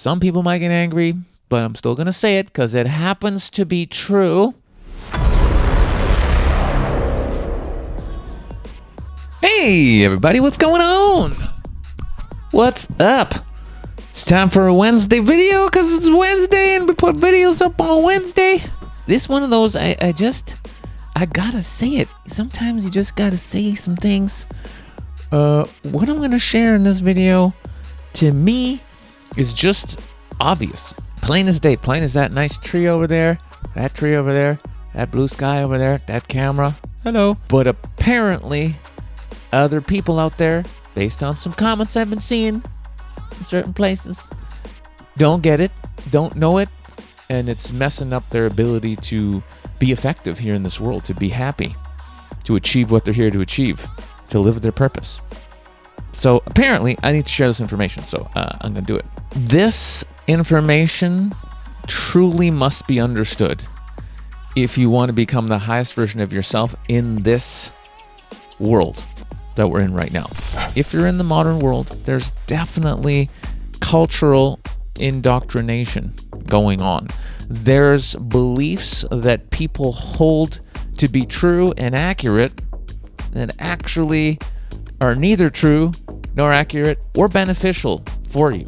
Some people might get angry, but I'm still going to say it because it happens to be true. Hey, everybody, what's going on? What's up? It's time for a Wednesday video because it's Wednesday and we put videos up on Wednesday. This one of those, I gotta say it. Sometimes you just gotta say some things. What I'm gonna share in this video, to me, is just obvious. Plain as day. Plain as that nice tree over there, that tree over there, that blue sky over there, that camera. Hello. But apparently, other people out there, based on some comments I've been seeing in certain places, don't get it, don't know it, and it's messing up their ability to be effective here in this world, to be happy, to achieve what they're here to achieve, to live their purpose. So apparently, I need to share this information, so I'm going to do it. This information truly must be understood if you want to become the highest version of yourself in this world that we're in right now. If you're in the modern world, there's definitely cultural indoctrination going on. There's beliefs that people hold to be true and accurate that actually are neither true nor accurate or beneficial for you.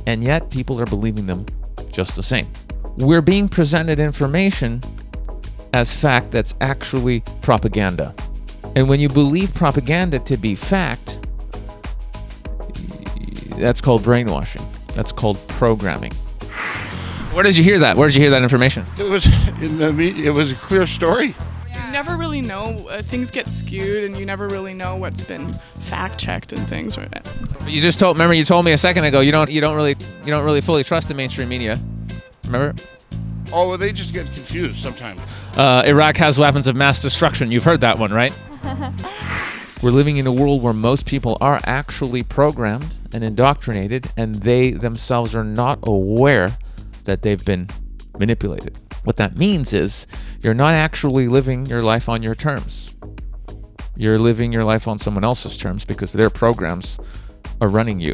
And yet people are believing them just the same. We're being presented information as fact that's actually propaganda. And when you believe propaganda to be fact, that's called brainwashing. That's called programming. Where did you hear that? Where did you hear that information? It was in the media. It was a clear story. You never really know. Things get skewed, and you never really know what's been fact checked and things. Right? You just told. Remember, you told me a second ago. You don't really fully trust the mainstream media. Remember? Oh, well, they just get confused sometimes. Iraq has weapons of mass destruction. You've heard that one, right? We're living in a world where most people are actually programmed and indoctrinated, and they themselves are not aware that they've been manipulated. What that means is you're not actually living your life on your terms. You're living your life on someone else's terms because their programs are running you.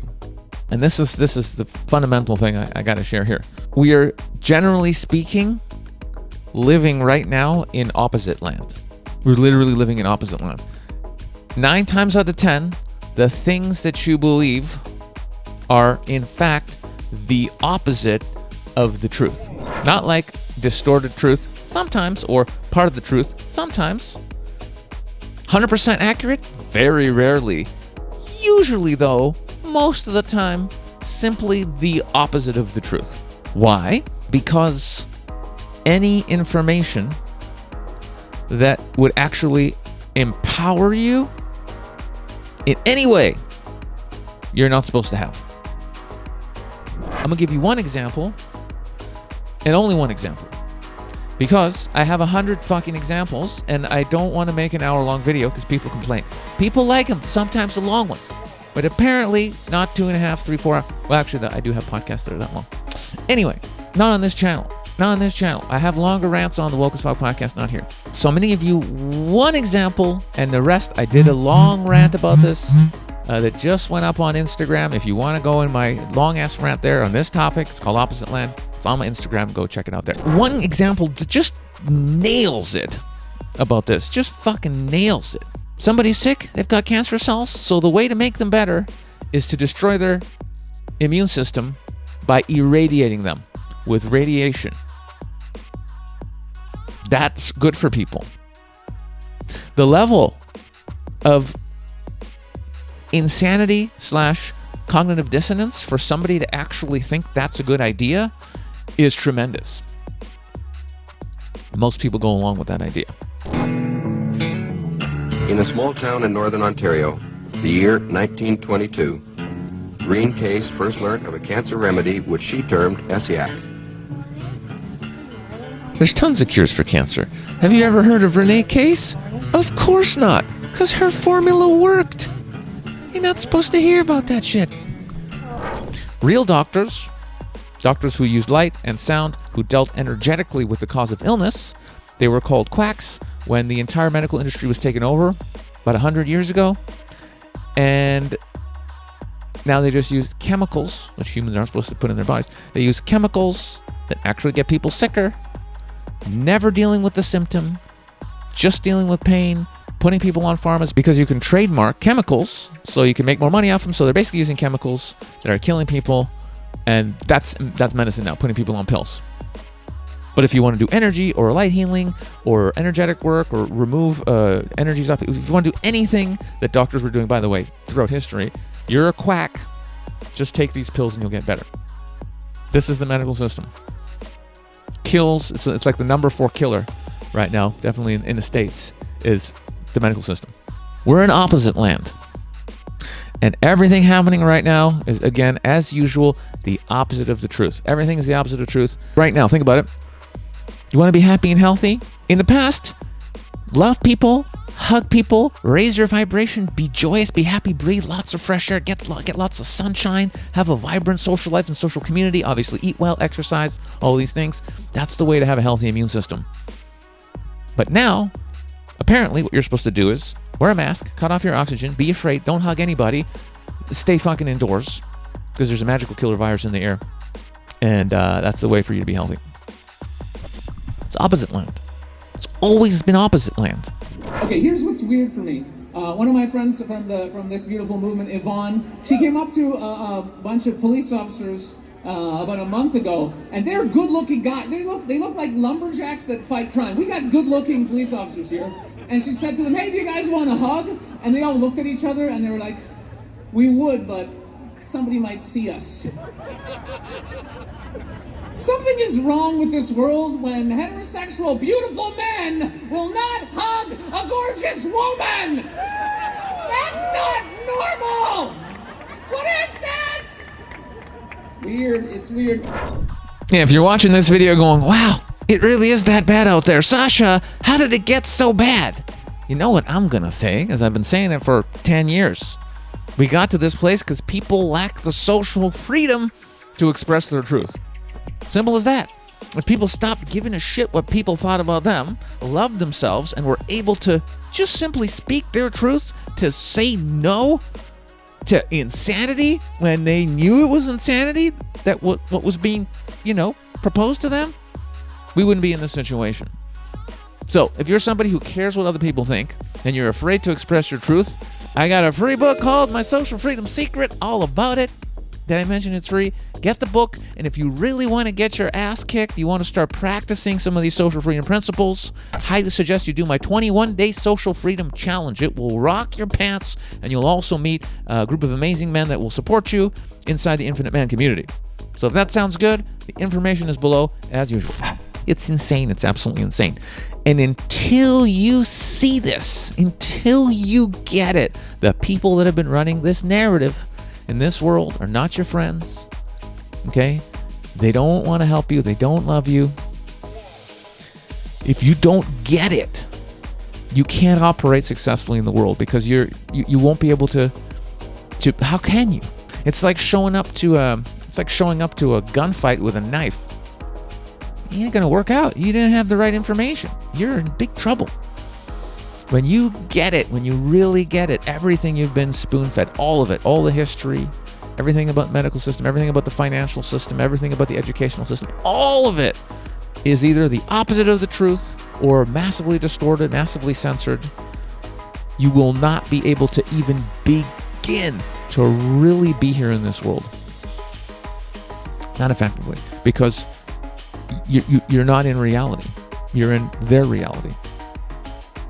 And this is the fundamental thing I got to share here. We are, generally speaking, living right now in opposite land. We're literally living in opposite land. 9 times out of 10, the things that you believe are, in fact, the opposite of the truth. Not like distorted truth sometimes, or part of the truth sometimes. 100% accurate? Very rarely. Usually, though, most of the time, simply the opposite of the truth. Why? Because any information that would actually empower you in any way, you're not supposed to have. I'm gonna give you one example, and only one example, because I have 100 fucking examples, and I don't want to make an hour-long video because people complain. People like them, sometimes the long ones, but apparently not 2.5, 3, 4 hours. Well, actually, I do have podcasts that are that long. Anyway, not on this channel. Not on this channel. I have longer rants on the Woke as Fuck podcast, not here. So many of you, one example, and the rest, I did a long rant about this that just went up on Instagram. If you want to go in my long-ass rant there on this topic, it's called Opposite Land. It's on my Instagram. Go check it out there. One example that just nails it about this. Just fucking nails it. Somebody's sick. They've got cancer cells. So the way to make them better is to destroy their immune system by irradiating them with radiation. That's good for people. The level of insanity / cognitive dissonance for somebody to actually think that's a good idea is tremendous. Most people go along with that idea. In a small town in northern Ontario, the year 1922, Green Case first learned of a cancer remedy which she termed Essiac. There's tons of cures for cancer. Have you ever heard of Renee Case? Of course not, because her formula worked. You're not supposed to hear about that shit. Real doctors who used light and sound, who dealt energetically with the cause of illness, they were called quacks when the entire medical industry was taken over about 100 years ago. And Now they just use chemicals, which humans aren't supposed to put in their bodies. They use chemicals that actually get people sicker, never dealing with the symptom, just dealing with pain, putting people on pharmas because you can trademark chemicals so you can make more money off them. So they're basically using chemicals that are killing people, and that's medicine now, putting people on pills. But if you want to do energy or light healing or energetic work or remove energies up, if you want to do anything that doctors were doing, by the way, throughout history, you're a quack. Just take these pills and you'll get better. This is the medical system. Kills, it's like the number 4 killer right now, definitely in the States, is the medical system. We're in opposite land. And everything happening right now is, again, as usual, the opposite of the truth. Everything is the opposite of truth. Right now, think about it. You want to be happy and healthy? In the past, love people, hug people, raise your vibration, be joyous, be happy, breathe lots of fresh air, get lots of sunshine, have a vibrant social life and social community, obviously eat well, exercise, all these things. That's the way to have a healthy immune system. But now, apparently what you're supposed to do is wear a mask, cut off your oxygen, be afraid, don't hug anybody, stay fucking indoors, because there's a magical killer virus in the air. And that's the way for you to be healthy. It's opposite land. It's always been opposite land. Okay, here's what's weird for me. One of my friends from this beautiful movement, Yvonne, she came up to a bunch of police officers about a month ago, and they're good-looking guys. They look like lumberjacks that fight crime. We got good-looking police officers here. And she said to them, "Hey, do you guys want a hug?" And they all looked at each other, and they were like, "We would, but somebody might see us." Something is wrong with this world when heterosexual, beautiful men will not hug a gorgeous woman! That's not normal! What is this? It's weird, it's weird. Yeah, if you're watching this video going, wow, it really is that bad out there. Sasha, how did it get so bad? You know what I'm gonna say, as I've been saying it for 10 years. We got to this place because people lack the social freedom to express their truth. Simple as that. If people stopped giving a shit what people thought about them, loved themselves, and were able to just simply speak their truth, to say no to insanity when they knew it was insanity, that what was being, proposed to them, we wouldn't be in this situation. So if you're somebody who cares what other people think and you're afraid to express your truth, I got a free book called My Social Freedom Secret, all about it. Did I mention it's free? Get the book, and if you really want to get your ass kicked, you want to start practicing some of these social freedom principles, I highly suggest you do my 21-day social freedom challenge. It will rock your pants, and you'll also meet a group of amazing men that will support you inside the Infinite Man community. So if that sounds good, the information is below as usual. It's insane. It's absolutely insane. And until you see this, until you get it, the people that have been running this narrative in this world are not your friends, okay? They don't want to help you. They don't love you. If you don't get it, you can't operate successfully in the world because you won't be able to. How can you? It's like showing up to a gunfight with a knife. It ain't gonna work out. You didn't have the right information. You're in big trouble. When you get it, when you really get it, everything you've been spoon-fed, all of it, all the history, everything about the medical system, everything about the financial system, everything about the educational system, all of it is either the opposite of the truth or massively distorted, massively censored. You will not be able to even begin to really be here in this world. Not effectively, because you're not in reality. You're in their reality.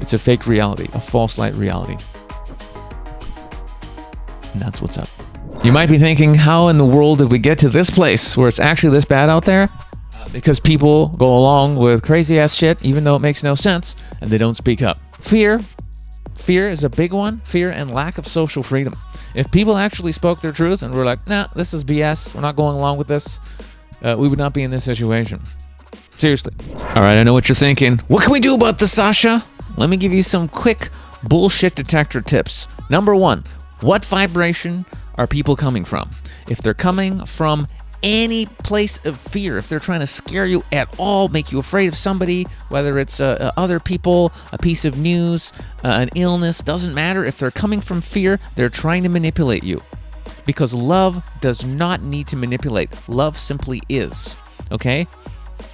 It's a fake reality, a false light reality. And that's what's up. You might be thinking, how in the world did we get to this place where it's actually this bad out there? Because people go along with crazy ass shit, even though it makes no sense, and they don't speak up. Fear is a big one. Fear and lack of social freedom. If people actually spoke their truth and were like, nah, this is BS, we're not going along with this, we would not be in this situation. Seriously. All right, I know what you're thinking. What can we do about this, Sasha? Let me give you some quick bullshit detector tips. Number 1, what vibration are people coming from? If they're coming from any place of fear, if they're trying to scare you at all, make you afraid of somebody, whether it's other people, a piece of news, an illness, doesn't matter. If they're coming from fear, they're trying to manipulate you. Because love does not need to manipulate. Love simply is. Okay?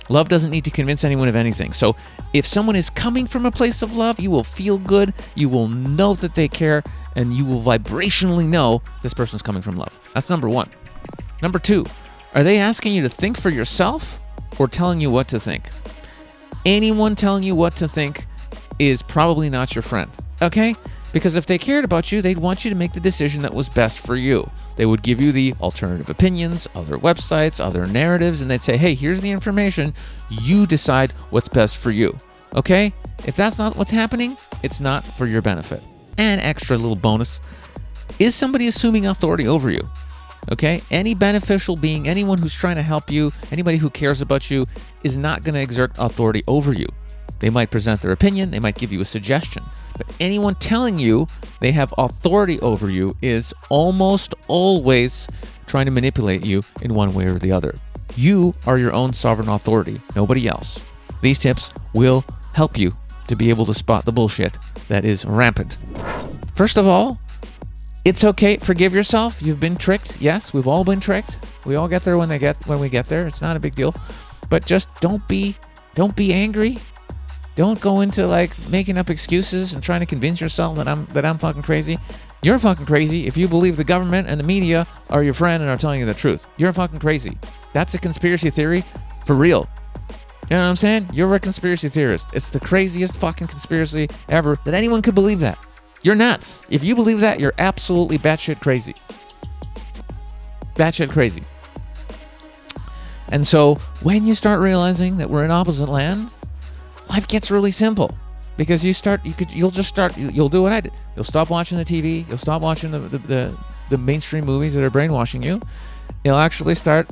Love doesn't need to convince anyone of anything. So if someone is coming from a place of love, you will feel good, you will know that they care, and you will vibrationally know this person's coming from love. That's number one. Number two, are they asking you to think for yourself or telling you what to think? Anyone telling you what to think is probably not your friend, okay? Because if they cared about you, they'd want you to make the decision that was best for you. They would give you the alternative opinions, other websites, other narratives, and they'd say, hey, here's the information. You decide what's best for you, okay? If that's not what's happening, it's not for your benefit. And extra little bonus, is somebody assuming authority over you? Okay? Any beneficial being, anyone who's trying to help you, anybody who cares about you is not going to exert authority over you. They might present their opinion, they might give you a suggestion, but anyone telling you they have authority over you is almost always trying to manipulate you in one way or the other. You are your own sovereign authority, nobody else. These tips will help you to be able to spot the bullshit that is rampant. First of all, it's okay. Forgive yourself. You've been tricked. Yes, we've all been tricked. We all get there when we get there. It's not a big deal. But just don't be angry. Don't go into like making up excuses and trying to convince yourself that I'm fucking crazy. You're fucking crazy if you believe the government and the media are your friend and are telling you the truth. You're fucking crazy. That's a conspiracy theory for real. You know what I'm saying? You're a conspiracy theorist. It's the craziest fucking conspiracy ever that anyone could believe that. You're nuts. If you believe that, you're absolutely batshit crazy. Batshit crazy. And so when you start realizing that we're in opposite land, life gets really simple. Because you'll do what I did. You'll stop watching the TV. You'll stop watching the mainstream movies that are brainwashing you. You'll actually start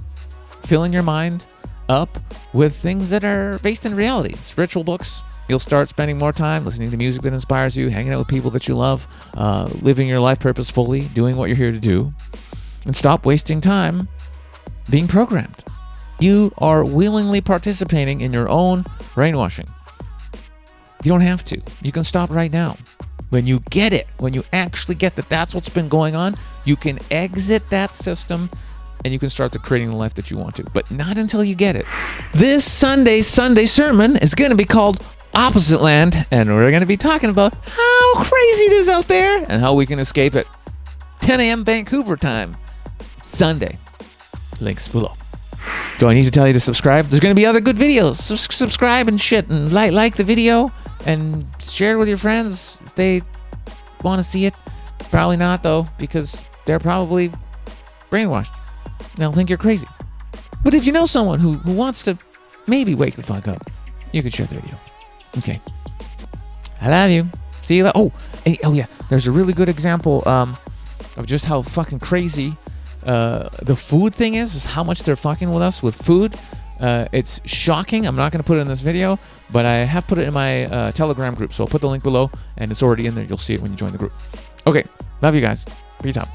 filling your mind up with things that are based in reality. Spiritual books. You'll start spending more time listening to music that inspires you, hanging out with people that you love, living your life purposefully, doing what you're here to do, and stop wasting time being programmed. You are willingly participating in your own brainwashing. You don't have to. You can stop right now. When you get it, when you actually get that that's what's been going on, you can exit that system and you can start to creating the life that you want to, but not until you get it. This Sunday sermon is going to be called Opposite Land, and we're going to be talking about how crazy it is out there and how we can escape it. 10 a.m. Vancouver time, Sunday. Links below. Do I need to tell you to subscribe? There's going to be other good videos. Subscribe and shit, and like the video, and share it with your friends if they want to see it. Probably not, though, because they're probably brainwashed. They'll think you're crazy. But if you know someone who wants to maybe wake the fuck up, you could share the video. Okay. I love you. See you later. Oh yeah. There's a really good example of just how fucking crazy the food thing is how much they're fucking with us with food. It's shocking. I'm not going to put it in this video, but I have put it in my Telegram group. So I'll put the link below, and it's already in there. You'll see it when you join the group. Okay. Love you guys. Peace out.